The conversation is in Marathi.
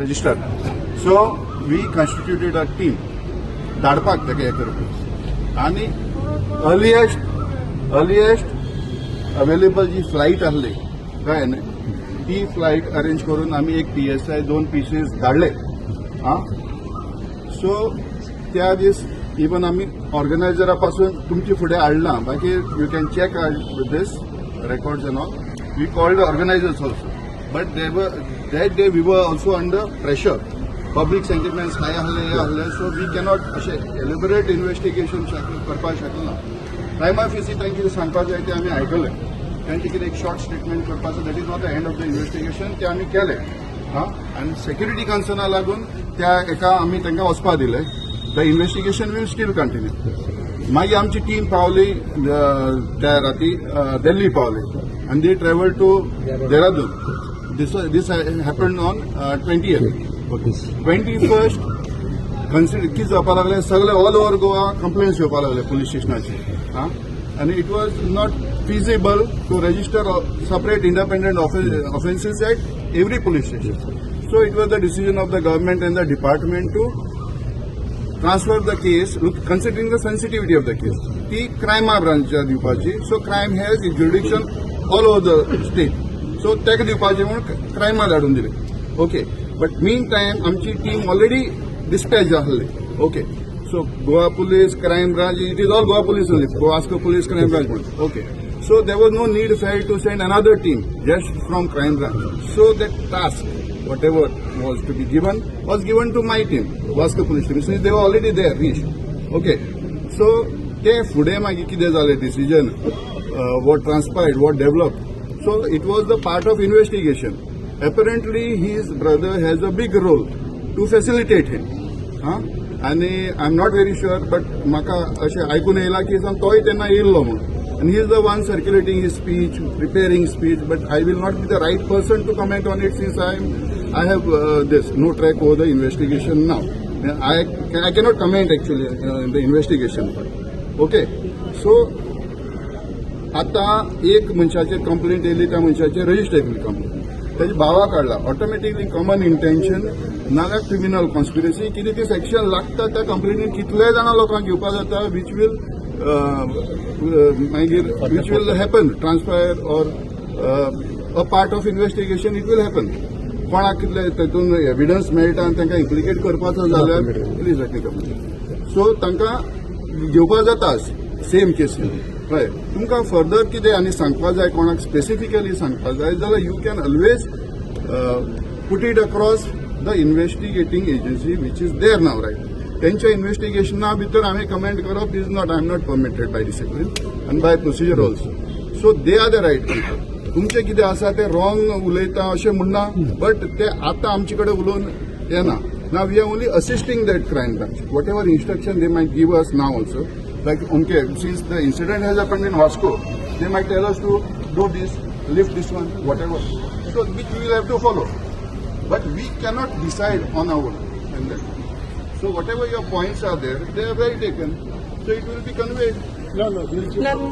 registered. So we constituted a team. धाडपाक ताका हें करपाक आनी अर्लिएस्ट अवेलेबल जी फ्लाईट आसली काय न्ही ती फ्लाईट अरेंज करून आमी एक PSI 2 पीसीस धाडले आं सो त्या दीस इवन आमी ऑर्गनायझरा पासून तुमचे फुडें हाडला बाकी you can check this records and all we called organisers also but that day we were also under pressure. Public sentiments high आसले so we cannot अशें elaborate investigation करपाक शकना. Prima facie तांकां कितें सांगपाक जाय तें आमी आयकलें. तांचे कितें एक शॉर्ट स्टेटमेंट करपाचो that is not the end of the investigation तें आमी केलें आनी सेक्युरिटी कन्सर्ना लागून त्या एका आमी तांकां वचपाक दिलें. The investigation will still continue. मागीर आमची टीम पावली त्या राती दिल्ली पावली आनी they travel to Dehradun. This happened on 20th. 21st, कितें जावपाक लागलें सगळे ऑल ओव्हर गोवा कंप्लेन्स येवपाक लागले पुलीस स्टेशनाचे आनी it was not feasible to register separate independent offences at every police station. So it was the decision of the government and the department to transfer the case considering the sensitivity of the case. ती क्रायमा ब्रांचच्या दिवपाची. So crime has jurisdiction all over the state. So तेका दिवपाचें म्हणून क्रायमा धाडून दिले. ओके बट मीन टायम आमची टीम ऑलरेडी डिस्पॅच आसली. Okay so Goa police crime branch it is all Goa police only Vasco police crime branch म्हणून. Okay so there was no need felt to send another team just from crime branch. So that task whatever was to be given was given to my team Vasco police team since they were already there reach. Okay so ते फुडें मागीर कितें जालें decision what transpired what develop. So it was the part of investigation. Apparently his brother has a big role to facilitate him. And I'm not very sure, but म्हाका अशें आयकून येयला की तोय तेन्ना येयल्लो म्हणून. And he is the one circulating his speech, preparing speech, but I will not be the right person to comment on it since I have this no track over the investigation now. I cannot comment actually in the investigation part. Okay, so आता एक मनशाचेर कंप्लेंट येयली त्या मनशाचेर रजिस्टर केली कंप्लेंट ताच्या भावा काडला ऑटोमॅटिकली कॉमन इंटेन्शन नाल्यार क्रिमिनल कॉन्स्पिरसी कितें ती सेक्शन लागता त्या कंप्लेनीन कितले जाणां लोकांक घेवपाक जाता which will happen transpire or a part of investigation it will happen. कोणाक कितले तातूंत एविडन्स मेळटा आनी तांकां इम्प्लिकेट करपाचो जाल्यार प्लीज सो तांकां घेवपाक जाता सेम केसीन. हय तुमकां फर्दर कितें आनी सांगपाक जाय कोणाक स्पेसिफिकली सांगपाक जाय जाल्यार you can always put it across the investigating agency which is there now right. तेंच्या इन्व्हेस्टिगेशना भितर हांवें कमेंट करप is not I am not permitted by discipline आनी by procedure also. So they are the right people. तुमचें कितें आसा तें रॉंग उलयता अशें म्हणना बट ते आतां आमचे कडेन उलोवन येना. Now we are only assisting that crime branch whatever instruction they might give us now also. Like, okay, since the incident has happened in Vasco, they might tell us to do this, lift this one, whatever. So, which we will have to follow. But we cannot decide on our own. So, whatever your points are there, they are well taken. So, it will be conveyed. No. Yes.